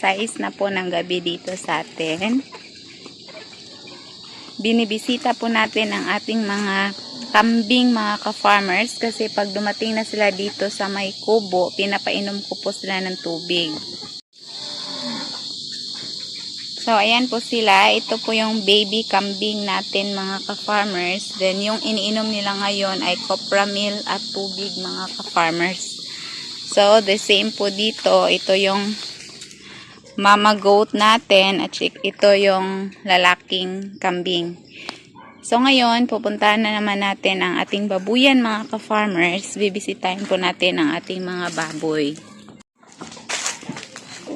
exercise na po ng gabi dito sa atin. Binibisita po natin ang ating mga kambing, mga ka-farmers, kasi pag dumating na sila dito sa may kubo, pinapainom ko po sila ng tubig. So, ayan po sila. Ito po yung baby kambing natin, mga ka-farmers. Then, yung iniinom nila ngayon ay Copramil at tubig, mga ka-farmers. So, the same po dito. Ito yung mama goat natin at ito yung lalaking kambing. So, ngayon, pupuntahan na naman natin ang ating babuyan, mga ka-farmers. Bibisitahin po natin ang ating mga baboy.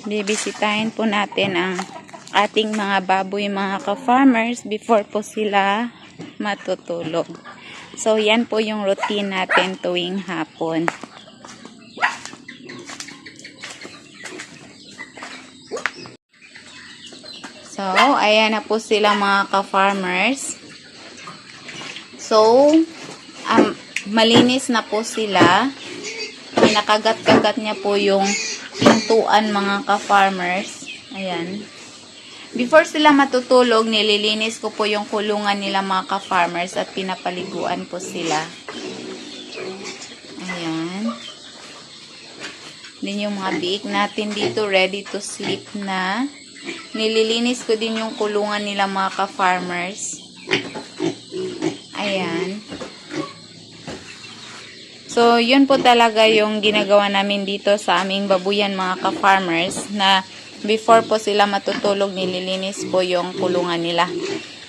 Bibisitahin po natin ang ating mga baboy, mga ka-farmers, before po sila matutulog. So, yan po yung routine natin tuwing hapon. So, ayan na po sila, mga ka-farmers. So, malinis na po sila. Nakagat-kagat niya po yung pintuan, mga ka-farmers. Ayan. Before sila matutulog, nililinis ko po yung kulungan nila, mga ka-farmers, at pinapaliguan po sila. Ayan. Din yung mga biik natin dito, ready to sleep na. Nililinis ko din yung kulungan nila, mga ka-farmers. Ayan. So, yun po talaga yung ginagawa namin dito sa aming babuyan, mga ka-farmers, na before po sila matutulog, nililinis po yung kulungan nila.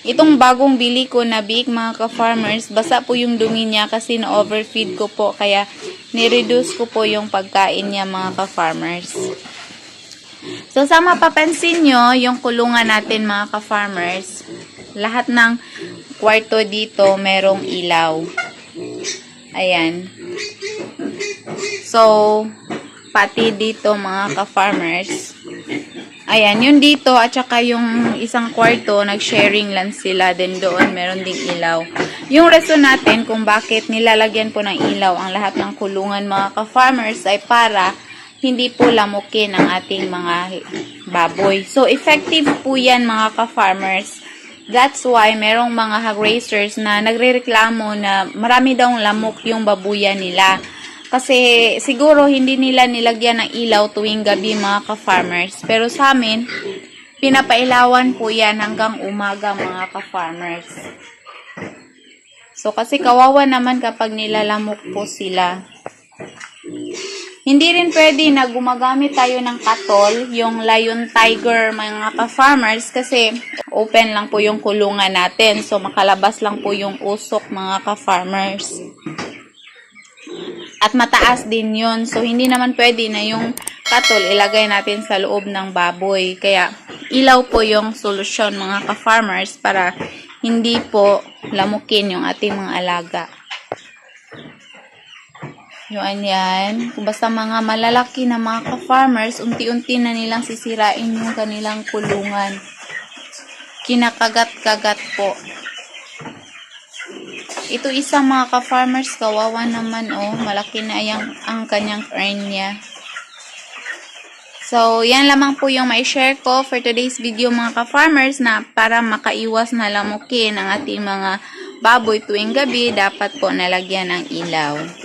Itong bagong bili ko na biik, mga ka-farmers, basa po yung dumi niya kasi na-overfeed ko po, kaya nireduce ko po yung pagkain niya, mga ka-farmers. So, sa mapapansin nyo, yung kulungan natin, mga ka-farmers, lahat ng kwarto dito merong ilaw. Ayan. So, pati dito, mga ka-farmers. Ayan, yun dito at saka yung isang kwarto, nag-sharing lang sila. Then doon, meron ding ilaw. Yung reason natin kung bakit nilalagyan po ng ilaw ang lahat ng kulungan, mga ka-farmers, ay para hindi po lamukin ang ating mga baboy. So, effective po yan, mga ka-farmers. That's why merong mga hog raisers na nagrereklamo na marami daw lamok yung babuyan nila. Kasi siguro hindi nila nilagyan ng ilaw tuwing gabi, mga ka-farmers. Pero sa amin, pinapailawan po yan hanggang umaga, mga ka-farmers. So, kasi kawawa naman kapag nilalamok po sila. Hindi rin pwede na gumagamit tayo ng katol, yung lion tiger, mga ka-farmers, kasi open lang po yung kulungan natin. So, makalabas lang po yung usok, mga ka-farmers. At mataas din yun. So, hindi naman pwede na yung katol ilagay natin sa loob ng baboy. Kaya, ilaw po yung solusyon, mga ka-farmers, para hindi po lamukin yung ating mga alaga. Yun yan. Kung basta mga malalaki na mga ka-farmers, unti-unti na nilang sisirain yung kanilang kulungan. Kinakagat-kagat po. Ito isa, mga ka-farmers, kawawa naman, oh. Malaki na ang kanyang earn niya. So, yan lamang po yung mai-share ko for today's video, mga ka-farmers, na para makaiwas na lamukin ang ating mga baboy tuwing gabi, dapat po nalagyan ng ilaw.